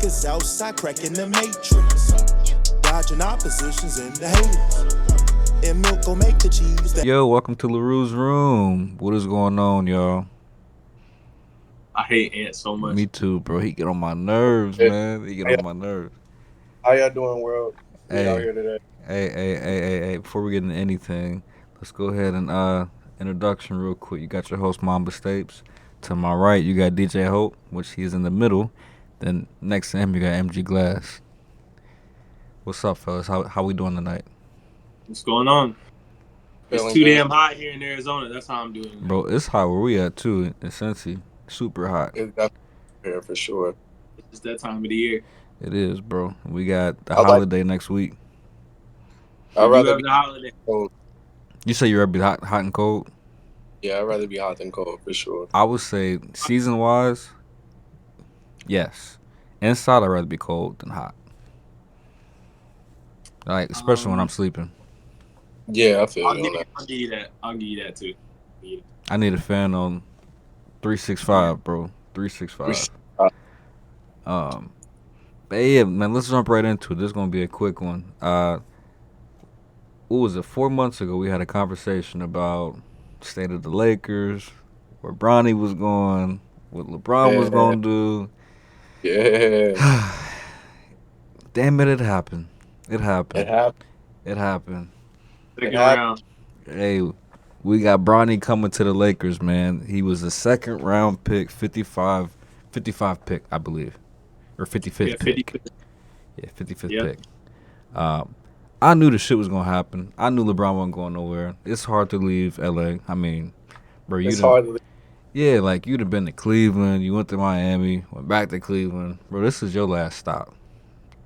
niggas outside cracking the matrix. Dodging oppositions and the haters. And milk gon' make the cheese. Yo, welcome to LaRue's room. What is going on, y'all? I hate Ant so much. Me too, bro. He get on my nerves, man. He get on my nerves. How y'all doing, world? We Hey. out here today. Hey. Before we get into anything, let's go ahead and introduction real quick. You got your host, Mamba Stapes. To my right, you got DJ Hope, which he's in the middle. Then next to him, you got MG Glass. What's up, fellas? How we doing tonight? What's going on? Feeling It's too good. damn hot here in Arizona. That's how I'm doing. Bro, it's hot where we at, too, in Cincy. Super hot. It's definitely here for sure. It's just that time of the year. It is, bro. We got the I like- holiday next week. I'd You rather have be the holiday. cold. You say you're be hot and cold? Yeah, I'd rather be hot than cold for sure. I would say season-wise, yes. Inside, I'd rather be cold than hot. Like, especially when I'm sleeping. Yeah, I feel I'll you give on you, that. I'll give you that. I'll give you that too. Yeah. I need a fan on 365, bro. 365. But yeah, man, let's jump right into it. This is going to be a quick one. What was it? 4 months ago, we had a conversation about state of the Lakers, where Bronny was going, what LeBron was going to do. Yeah, Damn it, it happened. It happened. it happened. It happened. Second It happened. round. Hey, we got Bronny coming to the Lakers, man. He was a second round pick, 55 pick, I believe. Or 55th Yeah, pick. 50. Yeah, 55th Yep. pick. I knew the shit was going to happen. I knew LeBron wasn't going nowhere. It's hard to leave LA. I mean, bro, It's hard to yeah, like you'd have been to Cleveland, you went to Miami, went back to Cleveland. Bro, this is your last stop.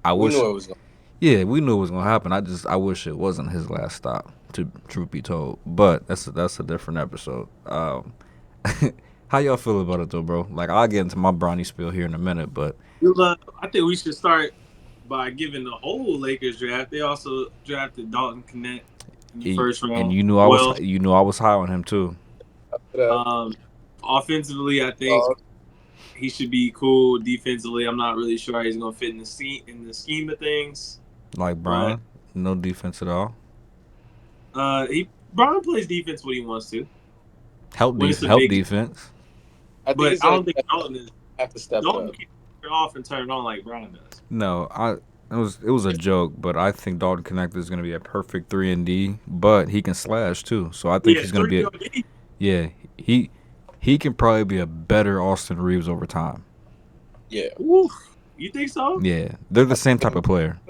we knew it was going. Yeah, we knew it was gonna happen. I wish it wasn't his last stop. To truth be told, but that's a different episode. How y'all feel about it though, bro? Like I'll get into my Bronny spiel here in a minute, but I think we should start by giving the whole Lakers draft. They also drafted Dalton Connect in the first round. and you knew I was high on him too. Offensively, I think he should be cool. Defensively, I'm not really sure he's gonna fit in the scheme of things. Like Brian, no defense at all. Brian plays defense when he wants to. Help defense. I But think I don't think Dalton have to step Dalton up. can't turn off and turn on like Brian does. No, it was a joke, but I think Dalton Connect is gonna be a perfect 3-and-D, but he can slash too. So I think he's gonna be he can probably be a better Austin Reeves over time. Yeah. Oof. You think so? Yeah, they're the same type of player.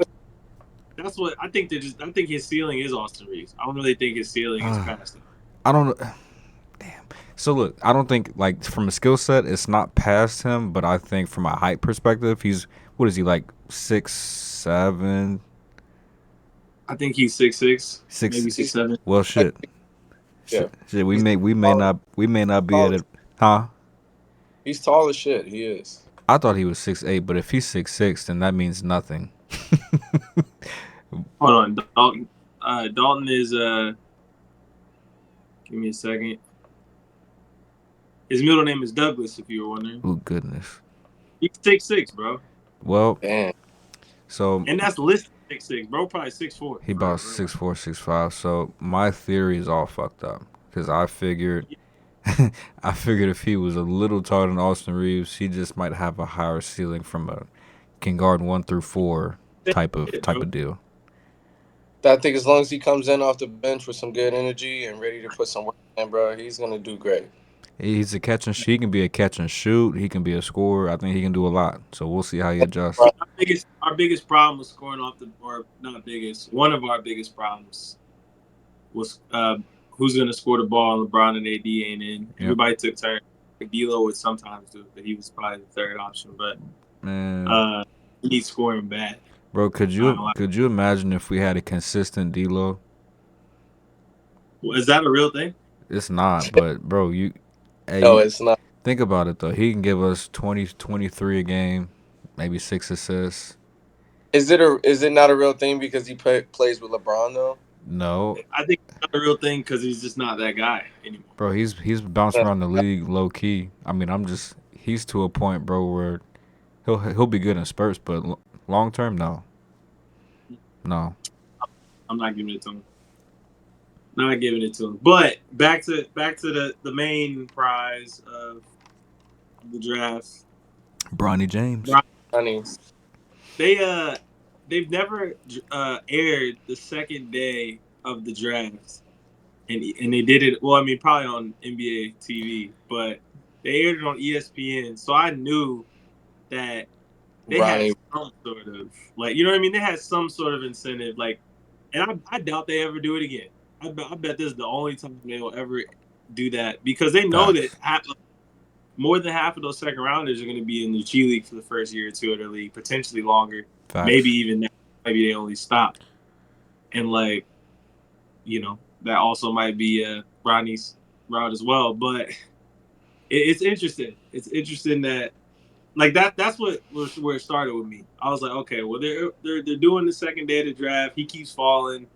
That's what I think. I think his ceiling is Austin Reeves. I don't really think his ceiling is past him. I don't know. Damn. So look, I don't think like from a skill set, it's not past him, but I think from a height perspective, he's what is he like 6'7"? I think he's 6'6", maybe 6'7". Well, shit. Yeah. Shit, we may not be at it, huh? He's tall as shit. He is. I thought he was 6'8", but if he's 6'6", then that means nothing. Hold on, Dalton is give me a second. His middle name is Douglas, if you were wondering. Oh goodness. He's 6'6", bro. Well, Damn. so and that's listed 6'6", bro. Probably 6'4". he about 6'4", 6'5". So my theory is all fucked up because I figured if he was a little taller than Austin Reeves, he just might have a higher ceiling from a can guard 1 through 4 type of deal. I think as long as he comes in off the bench with some good energy and ready to put some work in, bro, he's gonna do great. He's a catch and shoot. He can be a catch and shoot. He can be a scorer. I think he can do a lot. So we'll see how he adjusts. Our biggest problem was scoring off the or not biggest. One of our biggest problems was who's gonna score the ball. And LeBron and AD ain't in. Yep. Everybody took turns. D'Lo would sometimes do it, but he was probably the third option. But Man, he's scoring bad. bro, could you imagine if we had a consistent D'Lo? Well, is that a real thing? It's not, but bro, No, it's not. Think about it though. He can give us 20, 23 a game, maybe 6 assists. Is it not a real thing because he plays with LeBron though? No, I think it's not a real thing because he's just not that guy anymore. bro, he's bounced around the league low key. I mean, he's to a point, bro, where He'll be good in spurts, but long term, no. I'm not giving it to him. Not giving it to him. But back to the main prize of the draft. Bronny James. Honey, They they've never aired the second day of the draft, and they did it. Well, I mean, probably on NBA TV, but they aired it on ESPN. So I knew that they had Bronny. some sort of like, you know what I mean? They had some sort of incentive, like, and I doubt they ever do it again. I bet this is the only time they will ever do that because they know that Facts. more than half of those second rounders are going to be in the G League for the first year or two of their league, potentially longer, maybe Facts. even that. Maybe they only stop, and like, that also might be Rodney's route as well. But it's interesting. It's interesting that like that's what was where it started with me. I was like, okay, well they're doing the second day of the draft. He keeps falling.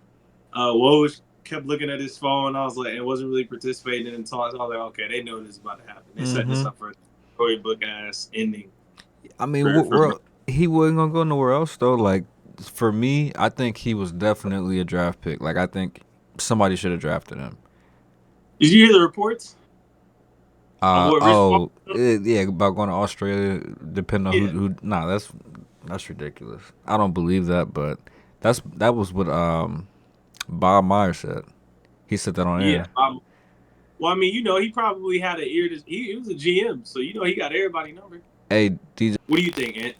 Woj kept looking at his phone. I was like, and wasn't really participating in talks. I was like, okay, they know this is about to happen. They set this Mm-hmm. up for a storybook ass ending. I mean, For he wasn't gonna go nowhere else though. Like for me, I think he was definitely a draft pick. Like I think somebody should have drafted him. Did you hear the reports of what Rich Paul? Yeah, about going to Australia. Depending on Yeah, who. Nah, that's ridiculous. I don't believe that, but that was what Bob Meyer said. He said that on yeah. air. Well, I mean, he probably had an ear to. He was a GM, so he got everybody number. Hey, DJ. What do you think, Ant?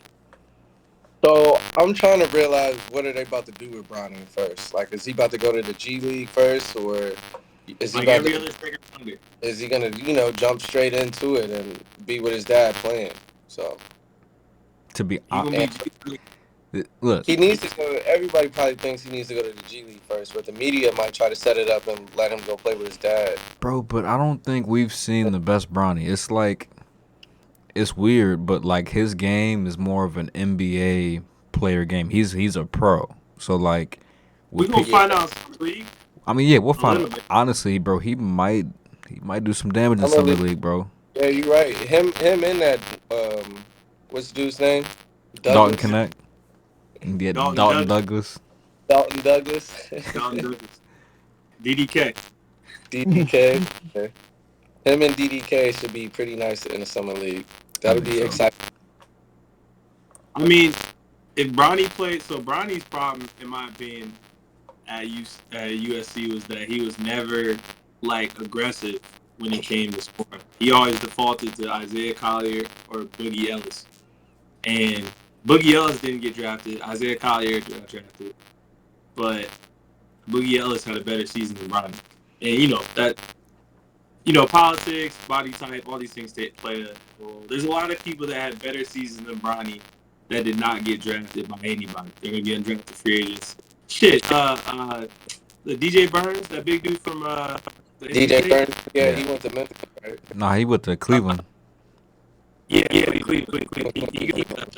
So I'm trying to realize what are they about to do with Bronny first? Like, is he about to go to the G League first, or is he Like about every to? other second rounder. Is he gonna jump straight into it and be with his dad playing? So To be He gonna and be look, he needs to go. Everybody probably thinks he needs to go to the G League first, but the media might try to set it up and let him go play with his dad. bro, but I don't think we've seen the best Bronny. It's like it's weird, but like his game is more of an NBA player game. He's a pro, so like we with gonna people. find out some league I mean, yeah, we'll a find. little bit. Honestly, bro, he might do some damage in I'm gonna summer leave. league, bro. Yeah, you're right. Him in that what's the dude's name? Dalton Douglas. Connect, yeah, Dalton Dalton Douglas. Douglas. Dalton Douglas. Dalton Douglas. DDK. DDK. Yeah. Him and DDK should be pretty nice in the summer league. I That'll think be so. exciting. I mean, if Bronny played, so Bronny's problem, in my opinion, at USC was that he was never like aggressive when it came to scoring. He always defaulted to Isaiah Collier or Boogie Ellis, and Boogie Ellis didn't get drafted. Isaiah Collier got drafted, but Boogie Ellis had a better season than Bronny, and that. Politics, body type, all these things play a role. There's a lot of people that had better seasons than Bronny that did not get drafted by anybody. They're gonna be undrafted free agents. Shit, the DJ Burns, that big dude from the NC DJ State. Burns, yeah, Yeah. he went to Memphis, right? Nah, he went to Cleveland. Yeah, Cleveland. He got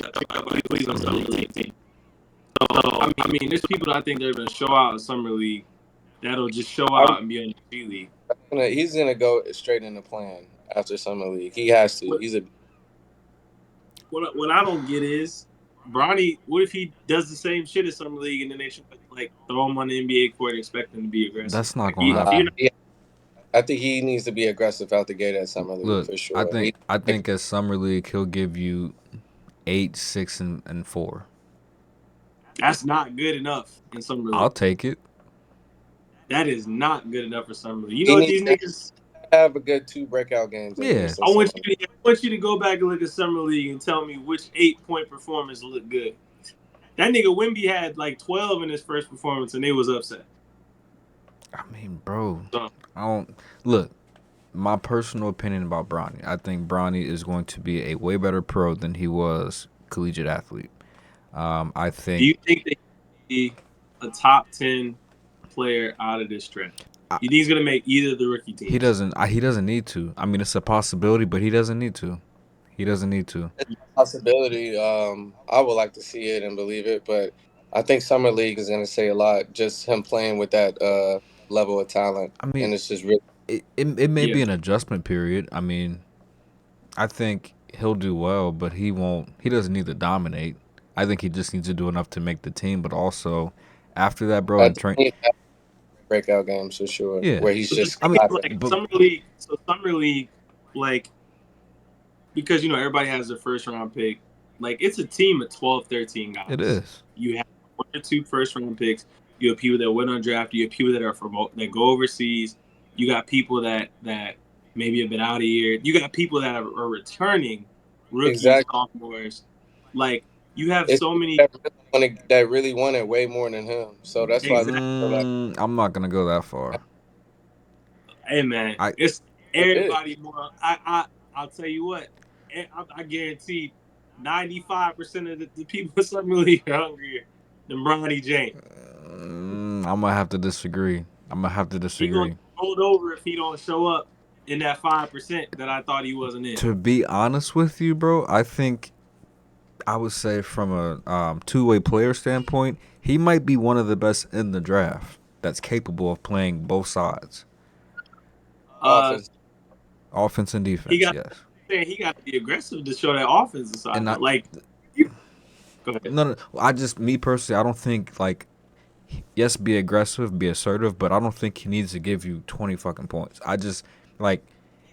Cleveland summer league team. So I mean, there's people that I think they're gonna show out in summer league that'll just show I'm out and be on the G League. he's gonna go straight into playing after summer league. He has to. What He's a what I don't get is Bronny. What if he does the same shit as summer league and then they try to like throw him on the NBA court and expect him to be aggressive? That's not Like gonna if nah. you're happen. not, I think he needs to be aggressive out the gate at summer league Look, for I sure. think I think at summer league he'll give you 8, 6, and 4. that's not good enough in summer I'll league. take it. That is not good enough for summer league. You He know what needs these to niggas? have a good 2 breakout games at Yeah. least in summer league. I want you to go back and look at summer league and tell me which 8-point performance looked good. That nigga Wimby had like 12 in his first performance and they was upset. I mean, bro, So, I don't look. My personal opinion about Bronny, I think Bronny is going to be a way better pro than he was collegiate athlete. I do you think think that he'd be a top 10 player out of this draft? I, You think he's gonna make either of the rookie he teams? doesn't. He doesn't need to. I mean, it's a possibility, but he doesn't need to. He doesn't need to. It's a possibility. I would like to see it and believe it, but I think summer league is gonna say a lot. Just him playing with that level of talent, I mean, and it's just really it may Yeah. be an adjustment period. I mean, I think he'll do well, but he won't. He doesn't need to dominate. I think he just needs to do enough to make the team. But also, after that, bro, I in think train, he has breakout games for sure, yeah. where he's But the just thing I mean, is, popping. like but summer league, like because everybody has their first round pick. Like it's a team of 12, 13 it guys. is. You have 1 or 2 first round picks. You have people that went undrafted. You have people that are that go overseas. You got people that maybe have been out a year. You got people that are returning rookies, Exactly. sophomores. Like you have It's so people many that really want it way more than him. So that's why exact. people are like, I'm not gonna go that far. Hey man, I it's it is. everybody more. I'll tell you what. I guarantee 95% of the people in Summer League are hungrier than Bronny James. I'm gonna have to disagree. I'm gonna have to He gonna disagree. get rolled over if he don't show up in that 5% that I thought he wasn't in. To be honest with you, bro, I think I would say from a two-way player standpoint, he might be one of the best in the draft that's capable of playing both sides, Uh, Offense. offense and he defense. got Yes, he got to be aggressive to show that offensive side and though. I Like, go ahead. no, no, I just me personally, I don't think like yes, be aggressive, be assertive, but I don't think he needs to give you 20 fucking points. I just like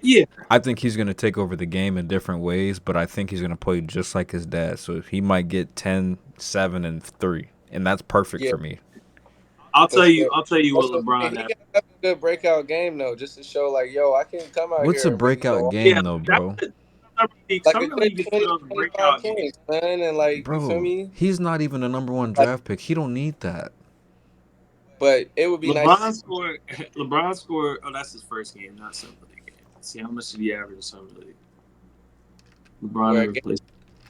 Yeah, I think he's going to take over the game in different ways, but I think he's going to play just like his dad. So he might get 10, 7, and 3, and that's perfect Yeah, for me. I'll for tell you. sure. I'll tell you what Also, he LeBron. gotta have a good breakout game though, just to show like, yo, I can come out What's a here and really breakout go off. game Yeah, though, that's bro? Summer League. Like a Summer good League is for 20, those 25 breakout games. points, man. And like, you feel Bro, me? he's not even a number one Like, draft pick. He don't need that. but it would be nice to LeBron see. scored. LeBron scored. Oh, that's his first game, not Summer League game. Let's see how much did he average in Summer League? LeBron Where a never game played.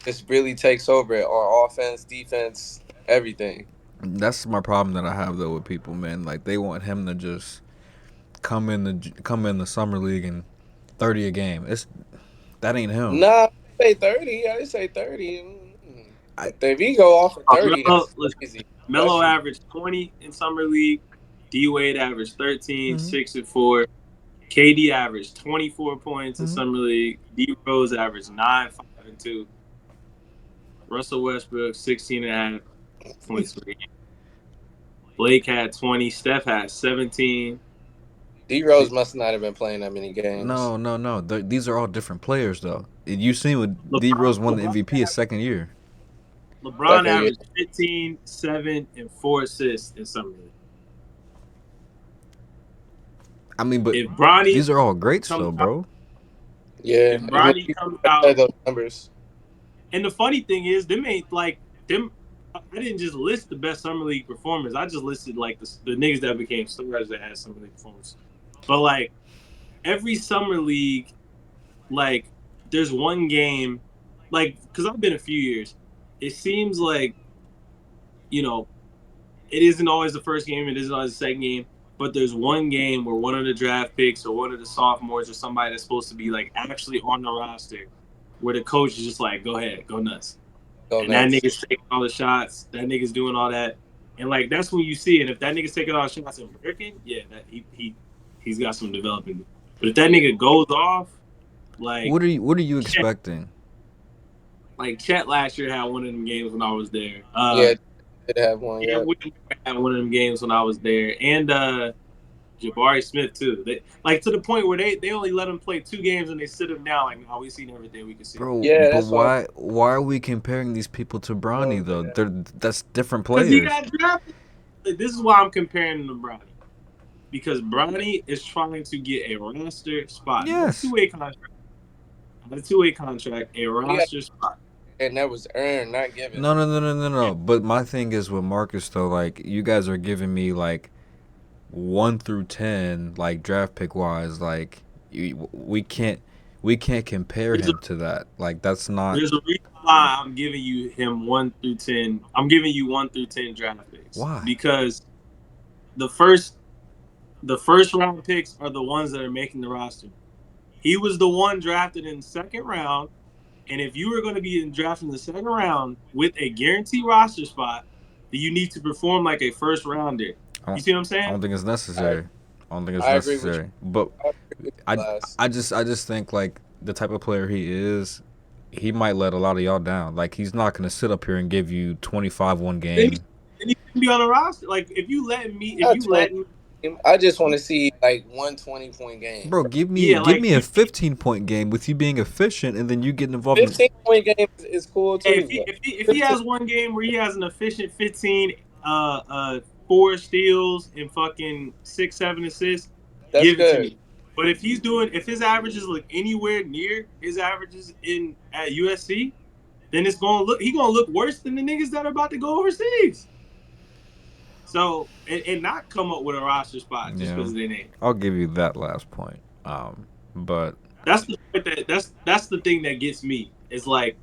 just really takes over it on offense, defense, everything. That's my problem that I have though with people, man. Like they want him to just come in the summer league and 30 a game. It's that ain't him. Nah, I say 30. I didn't say 30. I If he go off for 30, Melo, that's listen, crazy. Melo Question. averaged 20 in Summer League. D Wade averaged 13, Mhm. 6 and 4. KD averaged 24 points in Mhm. Summer League. D Rose averaged 9, 5 and 2. Russell Westbrook 16 and a half points per game. Blake had 20. Steph had 17. D Rose must not have been playing that many games. No, no, no. These are all different players though. You seen when D LeBron, Rose won the MVP his second year. LeBron Second year. averaged 15, 7, and 4 assists in Summer League. I mean, but If Bronny these are all greats comes though, out, bro. Yeah. if Even Bronny if comes he out, had those numbers. and the funny thing is, them ain't like them. I didn't just list the best summer league performers. I just listed like the niggas that became stars that had summer league performance. But like every summer league, like there's one game, like because I've been a few years, it seems like you know it isn't always the first game, it isn't always the second game, but there's one game where one of the draft picks or one of the sophomores or somebody that's supposed to be like actually on the roster, where the coach is just like, go ahead, go nuts. Go And that nuts. nigga's taking all the shots. That nigga's doing all that. And like that's when you see it. If that nigga's taking all the shots and working, yeah, that he's got some development. But if that Yeah. nigga goes off, like What are you Chet, expecting? like Chet last year had one of them games when I was there. Yeah. Did have one. Cam Yeah. Whitmore had one of them games when I was there, and Jabari Smith too. They like to the point where they only let him play 2 games and they sit him down. Like, no, we seen everything we can see. Bro, Yeah. but That's what why are we comparing these people to I'm Bronny though? saying. That's different Because he players. got drafted. Like, this is why I'm comparing him to Bronny. Because Bronny is trying to get a roster spot, not a Yes. two-way contract, not a two-way contract, a He got, roster spot. and that was earned, not given. No, no, no, no, no, Yeah. no. But my thing is with Marcus though, like you guys are giving me like 1 through 10, like draft pick wise, like we can't compare There's a him to that. Like that's not there's a reason why I'm giving you him 1 through 10. I'm giving you 1 through 10 draft picks why. because the first round picks are the ones that are making the roster. He was the one drafted in the second round, and if you were going to be drafted in the second round with a guaranteed roster spot, then you need to perform like a first rounder. I You don't, see what I'm I saying? don't think it's I necessary. I don't think it's I agree with you. necessary. But I agree with you, I Glass. I just think like the type of player he is, he might let a lot of y'all down. Like he's not gonna sit up here and give you 25 one Then he, game. then he shouldn't be on the roster. Like if Not you let 20. me, I just want to see like 120-point game. Bro, give me yeah, give like me a 15-point game with you being efficient, and then you getting involved in. 15-point game is cool if too. he But if he if he 15, has one game where he has an efficient 15, 4 steals and fucking 6, 7 assists, that's give it to good. me. But if his averages look anywhere near his averages in at USC, then he gonna look worse than the niggas that are about to go overseas. So and not come up with a roster spot just Yeah, because of their name. I'll give you that last point. But That's the point that's the thing that gets me. Is like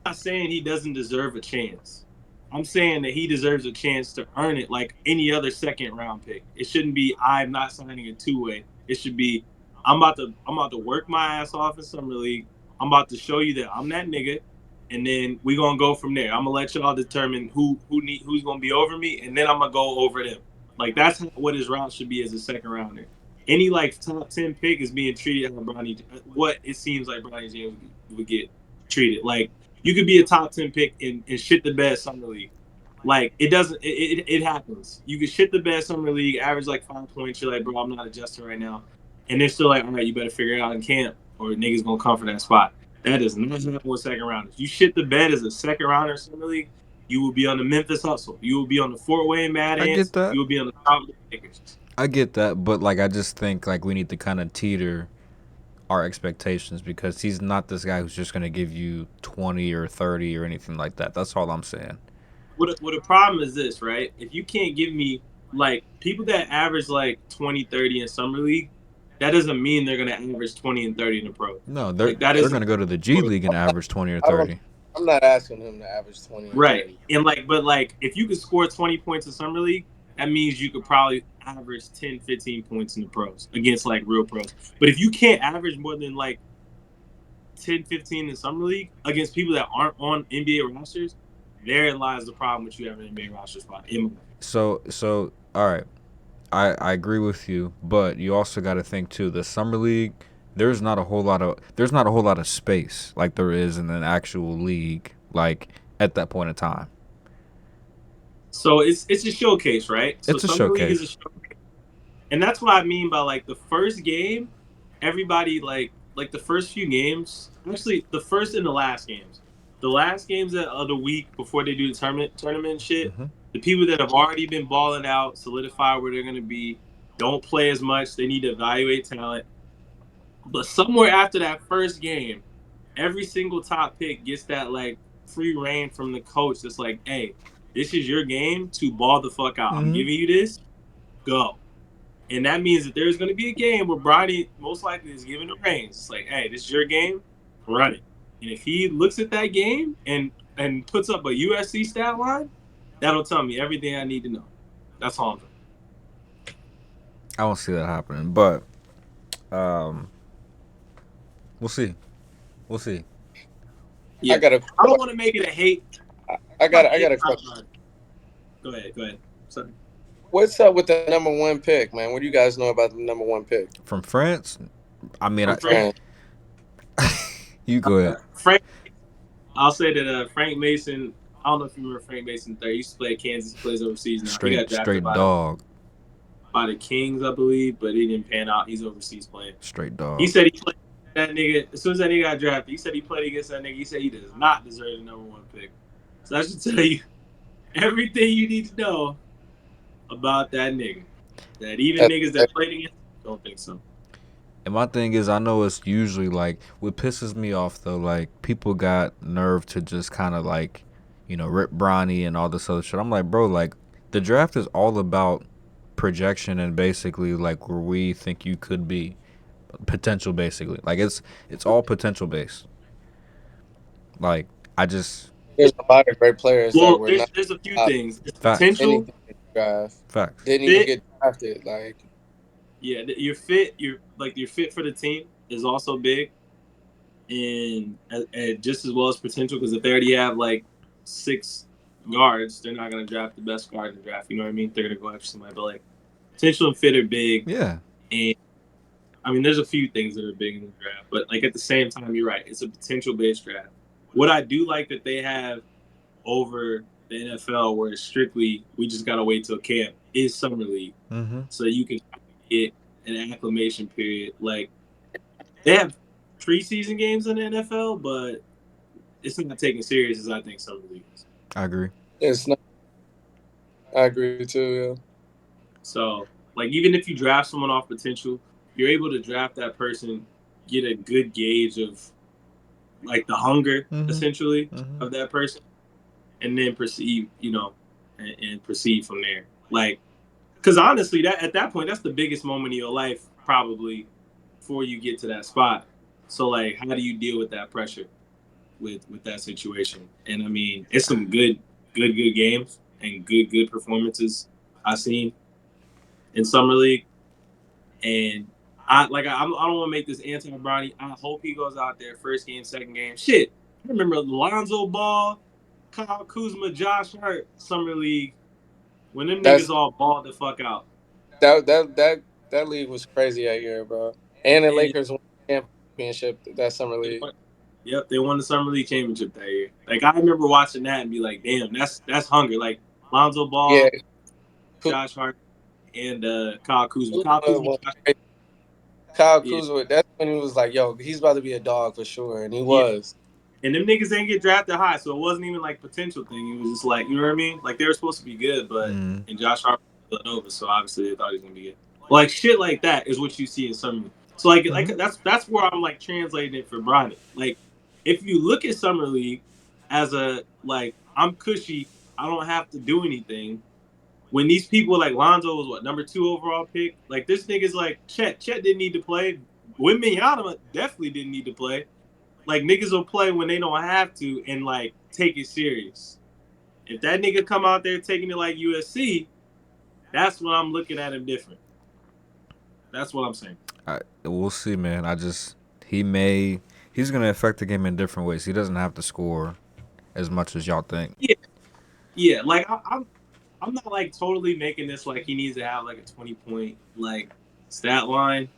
I'm not saying he doesn't deserve a chance. I'm saying that he deserves a chance to earn it like any other second round pick. It shouldn't be I'm not signing a two-way. It should be I'm about to work my ass off in summer league. I'm about to show you that I'm that nigga, and then we gonna go from there. I'm gonna let y'all determine who's gonna be over me, and then I'm gonna go over them. Like that's what his route should be as a second rounder. Any like top 10 pick is being treated how what it seems like Bronny James would get treated. Like you could be a top 10 pick and shit the best summer league. Like it doesn't it happens. You can shit the best summer league, average like 5 points. You're like, bro, I'm not adjusting right now, and they're still like, all right, you better figure it out in camp, or niggas gonna come for that spot. That does not happen with second rounders. You shit the bed as a second rounder in summer league, you will be on the Memphis Hustle. You will be on the Fort Wayne Mad I get Ants. that. You will be on the top of the Lakers. I get that. But like, I just think like we need to kind of teeter our expectations because he's not this guy who's just gonna give you 20 or 30 or anything like that. That's all I'm saying. What a problem is this, right? If you can't give me like people that average like 20, 30 in summer league, that doesn't mean they're gonna average 20 and 30 in the pros. No, Like that they're isn't gonna go to the G League and average 20 or I don't. 30. I'm not asking him to average 20 or right. 30. And like, but like, if you could score 20 points in summer league, that means you could probably average 10, 15 points in the pros against like real pros. But if you can't average more than like 10, 15 in summer league against people that aren't on NBA rosters, therein lies the problem with you having an NBA roster spot. So all right, I agree with you, but you also got to think too. The summer league, there's not a whole lot of space like there is in an actual league. Like at that point in time, So it's a showcase, right? So it's a summer league is a showcase. showcase, and that's what I mean by like the first game. Everybody like the first few games, actually the first and the last games, the last games of the week before they do the tournament shit. Hmm. The people that have already been balling out, solidify where they're gonna be, don't play as much. They need to evaluate talent. But somewhere after that first game, every single top pick gets that like free reign from the coach. That's like, hey, this is your game to ball the fuck out. I'm Hmm. giving you this, go. And that means that there's going to be a game where Bronny most likely is given the reins. It's like, hey, this is your game, run it. And if he looks at that game and puts up a USC stat line, that'll tell me everything I need to know. That's all I'm saying. I don't see that happening, but um, we'll see. We'll see. I Yeah, got a. I don't want to make it a hate. I got a question. Go ahead. Go ahead. Sorry. What's up with the number one pick, man? What do you guys know about the number one pick From France, I mean, From Frank, France? you go ahead. Frank, I'll say that Frank Mason. I don't know if you remember Frank Mason. He used to play at Kansas. He plays overseas now. He got drafted Straight dog. by the Kings, I believe, but he didn't pan out. He's overseas playing. Straight He dog. said he played that nigga as soon as that nigga got drafted. He said he played against that nigga. He said he does not deserve the number one pick. So I should tell you everything you need to know about that nigga. That even That, niggas that, that played against him don't think so. And my thing is, I know it's usually like what pisses me off though. Like people got nerve to just kind of like, rip Bronny and all this other shit. I'm like, bro, like the draft is all about projection and basically like where we think you could be, potential basically. Like it's all potential based. Like I just there's a lot of great players that Well, were not there's a few top things. It's facts, potential, anything in the draft. facts. Didn't even fit. get drafted. Like Yeah, you're fit. You're fit for the team is also big, and just as well as potential. Because if they already have like 6 guards, they're not gonna draft the best guard in the draft. You know what I mean? They're gonna go after somebody. But like potential and fit are big, Yeah. and I mean, there's a few things that are big in the draft, but like at the same time, you're right. It's a potential based draft. What I do like that they have over the NFL, where it's strictly we just gotta wait till camp, is summer league, Mm-hmm. so you can get an acclimation period. Like they have preseason games in the NFL, but it's not taken serious as I think summer league is. I agree. It's not. I agree too. So, like, even if you draft someone off potential, you're able to draft that person, get a good gauge of like the hunger Mm-hmm. essentially Mm-hmm. of that person, and then proceed, and proceed from there. Like, because honestly, that at that point, that's the biggest moment of your life probably before you get to that spot. So, like, how do you deal with that pressure with that situation? And I mean, it's some good games and good performances I've seen in summer league. And I don't want to make this anti Bronny. I hope he goes out there first game, second game. Shit, I remember Lonzo Ball, Kyle Kuzma, Josh Hart, summer league when them That's niggas all balled the fuck out. that league was crazy that year, bro. And the And Lakers won the championship that summer they league. won, yep, they won the summer league championship that year. Like I remember watching that and be like, damn, that's hunger. Like Lonzo Yeah, Ball, Josh Hart, and Kyle Kuzma. Kyle Kuzma Kuzma, was Josh, crazy. Kyle yeah. Kuzma. That's when he was like, "Yo, he's about to be a dog for sure," and he Yeah, was. and them niggas ain't get drafted high, so it wasn't even like potential thing. It was just like, you know what I mean? Like they were supposed to be good, but Mm. and Josh Hart was Villanova, so obviously they thought he was gonna be good. Like shit like that is what you see in summer league. So like Mm-hmm. that's where I'm like translating it for Bronny. Like if you look at summer league as a like I'm cushy, I don't have to do anything. When these people like Lonzo was what number 2 overall pick, like this nigga's like Chet didn't need to play. Wembanyama definitely didn't need to play. Like niggas will play when they don't have to and like take it serious. If that nigga come out there taking it like USC, that's when I'm looking at him different. That's what I'm saying. We'll see, man. He's gonna affect the game in different ways. He doesn't have to score as much as y'all think. Yeah, yeah. Like I'm not like totally making this like he needs to have like a 20 point like stat line.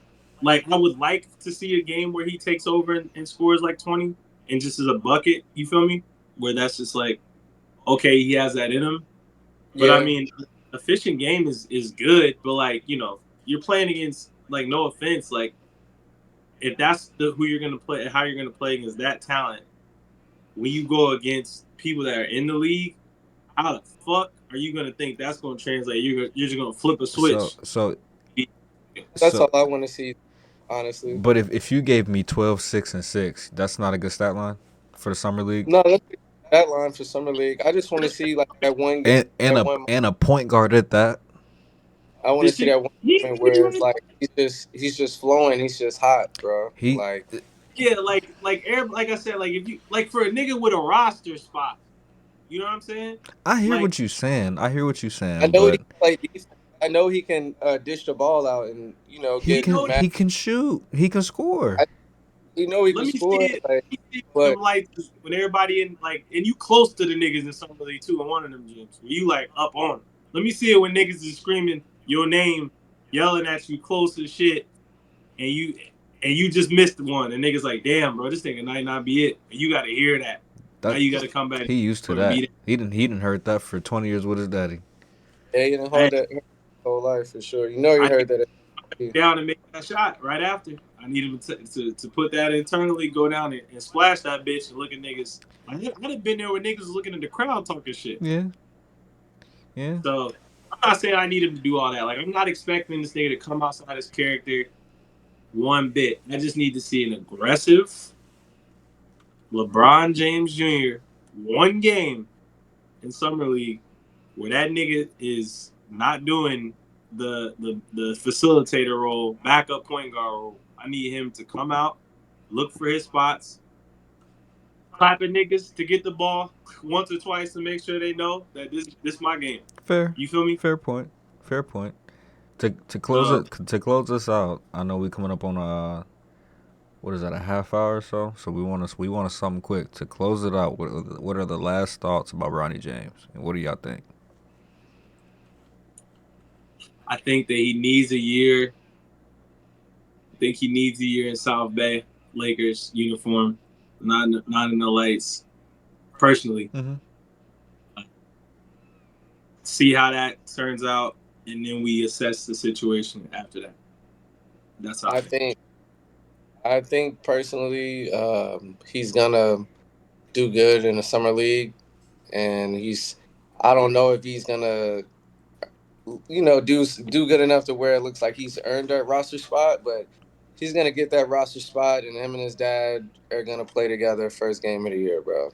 Like I would like to see a game where he takes over and scores like 20 and just as a bucket. You feel me? Where that's just like okay, he has that in him. But I Yeah, mean, efficient game is good, but like you're playing against like no offense, like if that's the who you're gonna play, how you're gonna play against that talent, when you go against people that are in the league, how the fuck are you gonna think that's gonna translate? You're just gonna flip a So switch. so that's so all I want to see, honestly. but if you gave me 12, 6, and 6, that's not a good stat line for the summer league. No, that's that line for summer league. I just want to see like that one game, And that a one. and a point guard at that. I want to This see shit, that one moment where it's like he's just flowing. He's just hot, bro. He Like yeah, like I said, like if you like for a nigga with a roster spot, you know what I'm saying? I hear Like what you saying. I hear what you I saying, know he but can play defense. I know he can dish the ball out and he get you can know, mad. he can shoot. He can score. I you know he let can me see score. it. Like, Let me see but them lights when everybody in like, and you close to the niggas in summer league too in one of them gyms. Where you like up on. 'Em. Let me see it when niggas is screaming your name, yelling at you close as shit, and you just missed one, and niggas like, damn, bro, this nigga might not be it. And you got to hear that. Now That you got to come back he used to and that. beat it. He didn't heard that for 20 years with his daddy. yeah, he didn't Hey, hold that his whole life for sure. You know he I heard that. down and make that shot right after. I need him to put that internally, go down and splash that bitch and look at niggas. I'd have been there when niggas was looking at the crowd talking shit. Yeah, yeah. So I'm not saying I need him to do all that. Like I'm not expecting this nigga to come outside his character one bit. I just need to see an aggressive LeBron James Jr. one game in summer league where that nigga is not doing the facilitator role, backup point guard role. I need him to come out, look for his spots, clapping niggas to get the ball once or twice to make sure they know that this my game. Fair, You feel me? fair point. Fair point. To close So it to close this out, I know we coming up on what is that, a half hour or so? So we want something quick to close it out. What are the last thoughts about Bronny James, and what do y'all think? I think that he needs a year Think he needs a year in South Bay Lakers uniform, not in the lights. Personally, Mm-hmm. see how that turns out, and then we assess the situation after that. That's how I I think. think I think personally, he's gonna do good in the summer league, and he's. I don't know if he's gonna, do good enough to where it looks like he's earned that roster spot, but he's gonna get that roster spot, and him and his dad are gonna play together first game of the year, bro.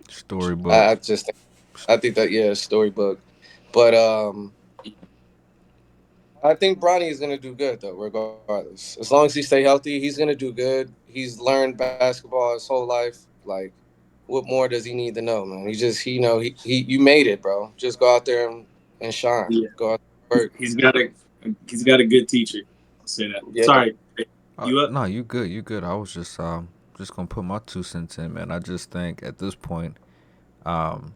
Storybook. I just think, I think that yeah, storybook, but I think Bronny is gonna do good though, regardless. As long as he stay healthy, he's gonna do good. He's learned basketball his whole life. Like, what more does he need to know, man? He you made it, bro. Just go out there and shine. Yeah, Go out there and work. he's got a he's got a good teacher. I'll say that. Yeah, Sorry, you up? No, you good. You good. I was just gonna put my 2 cents in, man. I just think at this point, um,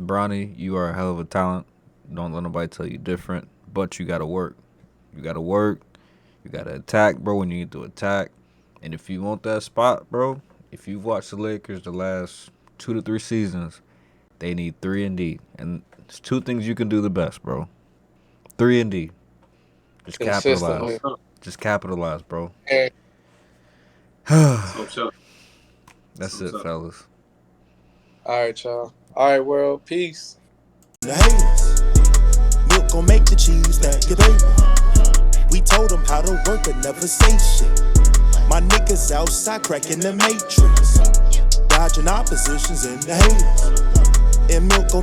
Bronny, you are a hell of a talent. Don't let nobody tell you different. But you gotta work. You gotta work. You gotta attack, bro, when you need to attack. And if you want that spot, bro, if you've watched the Lakers the last 2 to 3 seasons, they need 3 and D. And it's two things you can do the best, bro. 3 and D. Just Hope capitalize. consistently. so. Just capitalize, bro. And Hope so. That's Hope it, so. fellas. all right, y'all. All right, world. Peace. The haters. Milk gon' make the cheese that get able. We told them how to work but never say shit. My niggas outside cracking the matrix. Dodging oppositions and the haters. And milk gon'